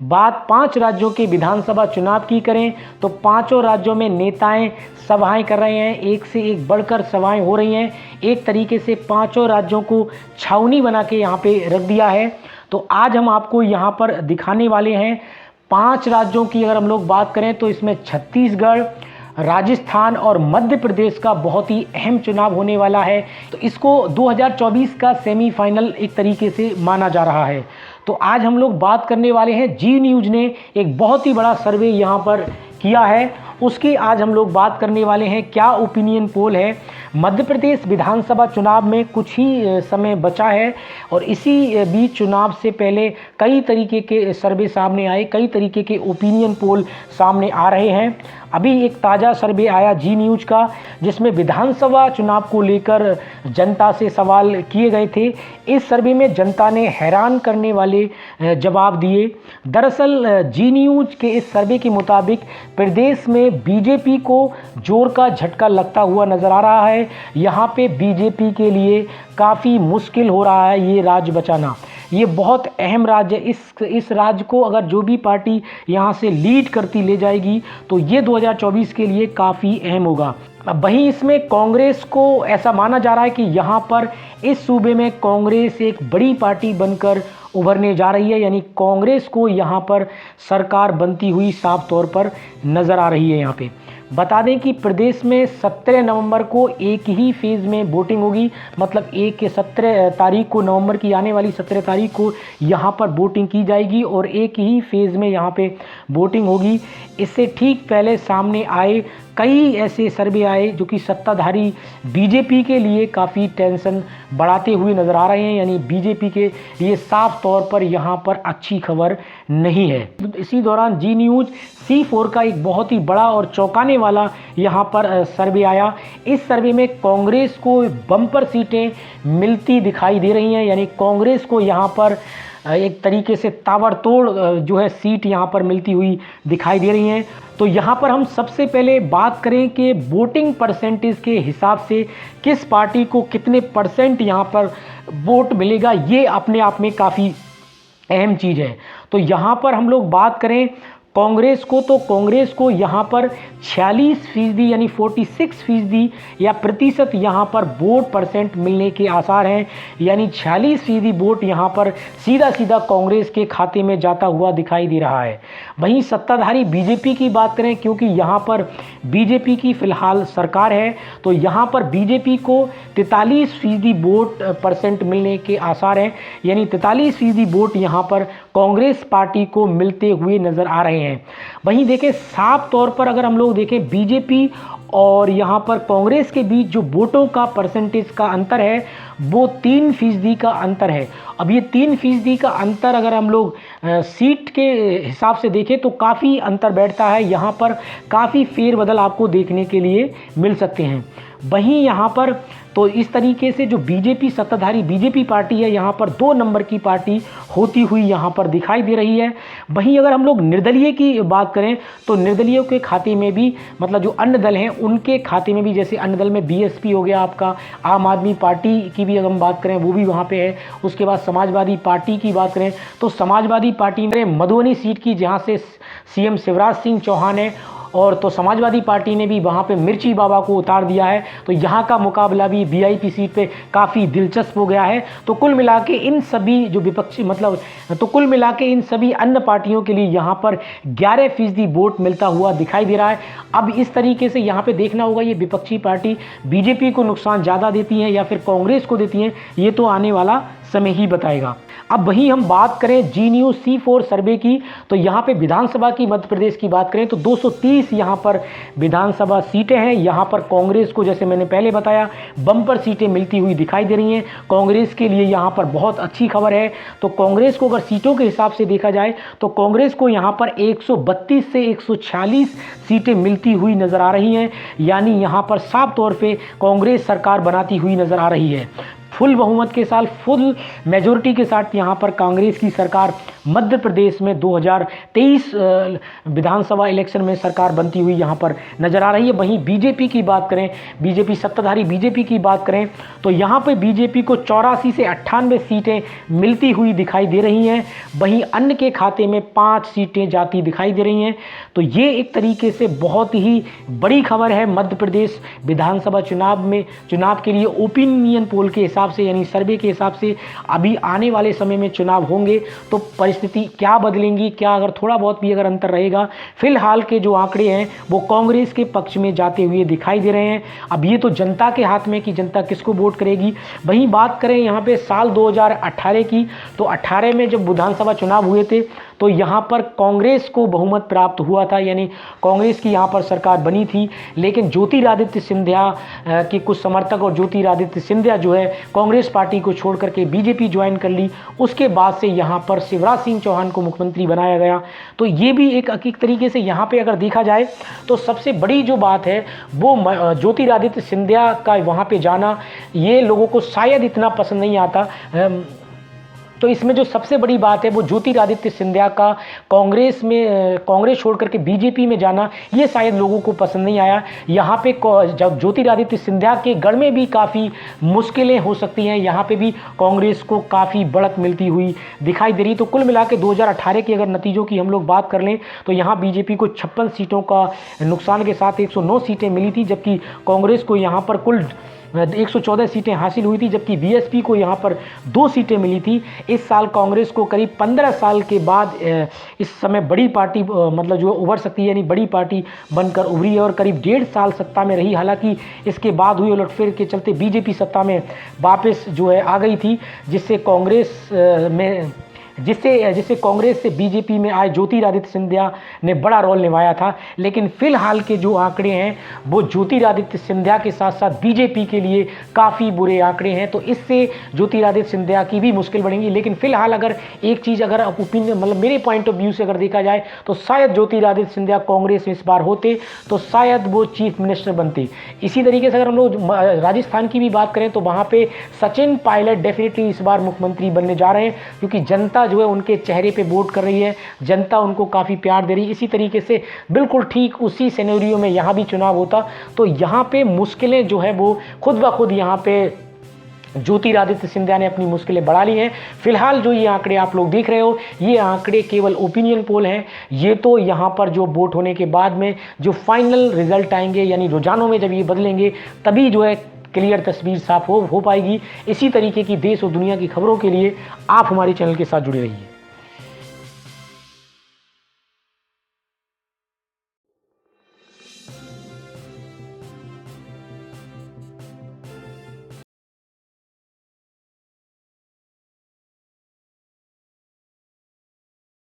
बात 5 राज्यों के विधानसभा चुनाव की करें तो पांचों राज्यों में नेताएं सभाएं कर रहे हैं, एक से एक बढ़कर सभाएं हो रही हैं। एक तरीके से पांचों राज्यों को छावनी बना के यहाँ पे रख दिया है। तो आज हम आपको यहाँ पर दिखाने वाले हैं 5 राज्यों की। अगर हम लोग बात करें तो इसमें छत्तीसगढ़, राजस्थान और मध्य प्रदेश का बहुत ही अहम चुनाव होने वाला है। तो इसको 2024 का सेमीफाइनल एक तरीके से माना जा रहा है। तो आज हम लोग बात करने वाले हैं, जी न्यूज़ ने एक बहुत ही बड़ा सर्वे यहाँ पर किया है, उसकी आज हम लोग बात करने वाले हैं। क्या ओपिनियन पोल है, मध्य प्रदेश विधानसभा चुनाव में कुछ ही समय बचा है और इसी बीच चुनाव से पहले कई तरीके के सर्वे सामने आए, कई तरीके के ओपिनियन पोल सामने आ रहे हैं। अभी एक ताज़ा सर्वे आया जी न्यूज़ का, जिसमें विधानसभा चुनाव को लेकर जनता से सवाल किए गए थे। इस सर्वे में जनता ने हैरान करने वाले जवाब दिए। दरअसल जी न्यूज़ के इस सर्वे के मुताबिक प्रदेश में बीजेपी को जोर का झटका लगता हुआ नज़र आ रहा है। यहाँ पे बीजेपी के लिए काफ़ी मुश्किल हो रहा है ये राज्य बचाना। ये बहुत अहम राज्य है। इस राज्य को अगर जो भी पार्टी यहाँ से लीड करती ले जाएगी तो ये 2024 के लिए काफ़ी अहम होगा। वहीं इसमें कांग्रेस को ऐसा माना जा रहा है कि यहाँ पर इस सूबे में कांग्रेस एक बड़ी पार्टी बनकर उभरने जा रही है, यानी कांग्रेस को यहाँ पर सरकार बनती हुई साफ तौर पर नज़र आ रही है। यहाँ पे बता दें कि प्रदेश में 17 नवंबर को एक ही फेज़ में वोटिंग होगी, मतलब 17 तारीख को, नवंबर की आने वाली 17 तारीख को यहाँ पर वोटिंग की जाएगी और एक ही फेज़ में यहाँ पे वोटिंग होगी। इससे ठीक पहले सामने आए कई ऐसे सर्वे आए जो कि सत्ताधारी बीजेपी के लिए काफ़ी टेंशन बढ़ाते हुए नज़र आ रहे हैं, यानी बीजेपी के लिए साफ तौर पर यहाँ पर अच्छी खबर नहीं है। इसी दौरान जी न्यूज़ C4 का एक बहुत ही बड़ा और चौंकाने वाला यहाँ पर सर्वे आया। इस सर्वे में कांग्रेस को बम्पर सीटें मिलती दिखाई दे रही हैं, यानी कांग्रेस को यहाँ पर एक तरीके से ताबड़तोड़ जो है सीट यहाँ पर मिलती हुई दिखाई दे रही हैं। तो यहाँ पर हम सबसे पहले बात करें कि वोटिंग परसेंटेज के हिसाब से किस पार्टी को कितने परसेंट यहाँ पर वोट मिलेगा, ये अपने आप में काफ़ी अहम चीज़ है। तो यहाँ पर हम लोग बात करें कांग्रेस को, तो कांग्रेस को यहाँ पर 46% यानी 46% या प्रतिशत यहाँ पर वोट परसेंट मिलने के आसार हैं, यानी 46% वोट यहाँ पर सीधा सीधा कांग्रेस के खाते में जाता हुआ दिखाई दे रहा है। वहीं सत्ताधारी बीजेपी की बात करें, क्योंकि यहाँ पर बीजेपी की फ़िलहाल सरकार है, तो यहाँ पर बीजेपी को 43% वोट परसेंट मिलने के आसार हैं, यानी 43% वोट यहाँ पर कांग्रेस पार्टी को मिलते हुए नज़र आ रहे हैं। वहीं देखें साफ तौर पर अगर हम लोग देखें बीजेपी और यहाँ पर कांग्रेस के बीच जो वोटों का परसेंटेज का अंतर है वो 3% का अंतर है। अब ये 3% का अंतर अगर हम लोग सीट के हिसाब से देखें तो काफ़ी अंतर बैठता है। यहाँ पर काफ़ी फेरबदल आपको देखने के लिए मिल सकते हैं। वहीं यहाँ पर तो इस तरीके से जो बीजेपी सत्ताधारी बीजेपी पार्टी है यहाँ पर 2 नंबर की पार्टी होती हुई यहाँ पर दिखाई दे रही है। वहीं अगर हम लोग निर्दलीय की बात करें तो निर्दलीयों के खाते में भी, मतलब जो अन्य दल हैं उनके खाते में भी, जैसे अन्य दल में बीएसपी हो गया आपका, आम आदमी पार्टी की भी अगर हम बात करें वो भी वहाँ पे है। उसके बाद समाजवादी पार्टी की बात करें तो समाजवादी पार्टी में मधुबनी सीट की, जहाँ से सीएम शिवराज सिंह चौहान है, और तो समाजवादी पार्टी ने भी वहाँ पे मिर्ची बाबा को उतार दिया है। तो यहाँ का मुकाबला भी वीआईपी सीट पे काफ़ी दिलचस्प हो गया है। तो कुल मिला के इन सभी जो विपक्षी कुल मिला के इन सभी अन्य पार्टियों के लिए यहाँ पर 11% वोट मिलता हुआ दिखाई दे रहा है। अब इस तरीके से यहाँ पे देखना होगा ये विपक्षी पार्टी बीजेपी को नुकसान ज़्यादा देती हैं या फिर कांग्रेस को देती हैं, ये तो आने वाला समय ही बताएगा। अब वहीं हम बात करें जी न्यूज़ C4 सर्वे की, तो यहाँ पे विधानसभा की मध्य प्रदेश की बात करें तो 230 यहाँ पर विधानसभा सीटें हैं। यहाँ पर कांग्रेस को, जैसे मैंने पहले बताया, बम्पर सीटें मिलती हुई दिखाई दे रही हैं। कांग्रेस के लिए यहाँ पर बहुत अच्छी खबर है। तो कांग्रेस को अगर सीटों के हिसाब से देखा जाए तो कांग्रेस को यहाँ पर 132 से 146 सीटें मिलती हुई नज़र आ रही हैं, यानी यहाँ पर साफ तौर पर कांग्रेस सरकार बनाती हुई नज़र आ रही है। फुल बहुमत के साथ, फुल मेजोरिटी के साथ यहाँ पर कांग्रेस की सरकार मध्य प्रदेश में 2023 विधानसभा इलेक्शन में सरकार बनती हुई यहाँ पर नजर आ रही है। वहीं बीजेपी की बात करें, बीजेपी सत्ताधारी बीजेपी की बात करें तो यहाँ पे बीजेपी को 84 से 98 सीटें मिलती हुई दिखाई दे रही हैं। वहीं अन्य के खाते में 5 सीटें जाती दिखाई दे रही हैं। तो ये एक तरीके से बहुत ही बड़ी खबर है मध्य प्रदेश विधानसभा चुनाव के लिए। ओपिनियन पोल के हिसाब से यानी सर्वे के हिसाब से अभी आने वाले समय में चुनाव होंगे तो परिस्थिति क्या बदलेंगी, क्या अगर थोड़ा बहुत भी अगर अंतर रहेगा। फिलहाल के जो आंकड़े हैं वो कांग्रेस के पक्ष में जाते हुए दिखाई दे रहे हैं। अब ये तो जनता के हाथ में कि जनता किसको वोट करेगी। वहीं बात करें यहाँ पे साल 2018 की, तो 18 में जब विधानसभा चुनाव हुए थे तो यहाँ पर कांग्रेस को बहुमत प्राप्त हुआ था, यानी कांग्रेस की यहाँ पर सरकार बनी थी। लेकिन ज्योतिरादित्य सिंधिया के कुछ समर्थक और ज्योतिरादित्य सिंधिया जो है कांग्रेस पार्टी को छोड़ करके बीजेपी ज्वाइन कर ली। उसके बाद से यहाँ पर शिवराज सिंह चौहान को मुख्यमंत्री बनाया गया। तो ये भी एक तरीके से यहाँ पे अगर देखा जाए तो सबसे बड़ी जो बात है वो ज्योतिरादित्य सिंधिया का वहाँ पे जाना ये लोगों को शायद इतना पसंद नहीं आता। तो इसमें जो सबसे बड़ी बात है वो ज्योतिरादित्य सिंधिया का कांग्रेस छोड़ करके बीजेपी में जाना ये शायद लोगों को पसंद नहीं आया। यहाँ पे जब ज्योतिरादित्य सिंधिया के गढ़ में भी काफ़ी मुश्किलें हो सकती हैं, यहाँ पे भी कांग्रेस को काफ़ी बढ़त मिलती हुई दिखाई दे रही। तो कुल मिला के 2018 के अगर नतीजों की हम लोग बात कर लें तो यहाँ बीजेपी को 56 सीटों का नुकसान के साथ 109 सीटें मिली थी, जबकि कांग्रेस को यहाँ पर कुल 114 सीटें हासिल हुई थी, जबकि बीएसपी को यहाँ पर 2 सीटें मिली थी। इस साल कांग्रेस को करीब 15 साल के बाद इस समय बड़ी पार्टी मतलब जो उभर सकती है, यानी बड़ी पार्टी बनकर उभरी है और करीब 1.5 साल सत्ता में रही। हालांकि इसके बाद हुई उलटफेर के चलते बीजेपी सत्ता में वापस जो है आ गई थी, जिससे कांग्रेस से बीजेपी में आए ज्योतिरादित्य सिंधिया ने बड़ा रोल निभाया था। लेकिन फिलहाल के जो आंकड़े हैं वो ज्योतिरादित्य सिंधिया के साथ साथ बीजेपी के लिए काफ़ी बुरे आंकड़े हैं। तो इससे ज्योतिरादित्य सिंधिया की भी मुश्किल बढ़ेंगी। लेकिन फिलहाल अगर एक चीज़ अगर ओपिनियन मतलब मेरे पॉइंट ऑफ व्यू से अगर देखा जाए तो शायद ज्योतिरादित्य सिंधिया कांग्रेस में इस बार होते तो शायद वो चीफ मिनिस्टर बनते। इसी तरीके से अगर हम लोग राजस्थान की भी बात करें तो वहाँ पर सचिन पायलट डेफिनेटली इस बार मुख्यमंत्री बनने जा रहे हैं, क्योंकि जनता जो है उनके चेहरे पे वोट कर रही है, जनता उनको काफ़ी प्यार दे रही है। इसी तरीके से बिल्कुल ठीक उसी सिनेरियो में यहाँ भी चुनाव होता तो यहाँ पे मुश्किलें जो है वो खुद ब खुद यहाँ पे ज्योतिरादित्य सिंधिया ने अपनी मुश्किलें बढ़ा ली हैं। फिलहाल जो ये आंकड़े आप लोग देख रहे हो ये आंकड़े केवल ओपिनियन पोल हैं। ये तो यहाँ पर जो वोट होने के बाद में जो फाइनल रिजल्ट आएंगे यानी रुझानों में जब ये बदलेंगे तभी जो है क्लियर तस्वीर साफ हो पाएगी। इसी तरीके की देश और दुनिया की खबरों के लिए आप हमारे चैनल के साथ जुड़े रहिए।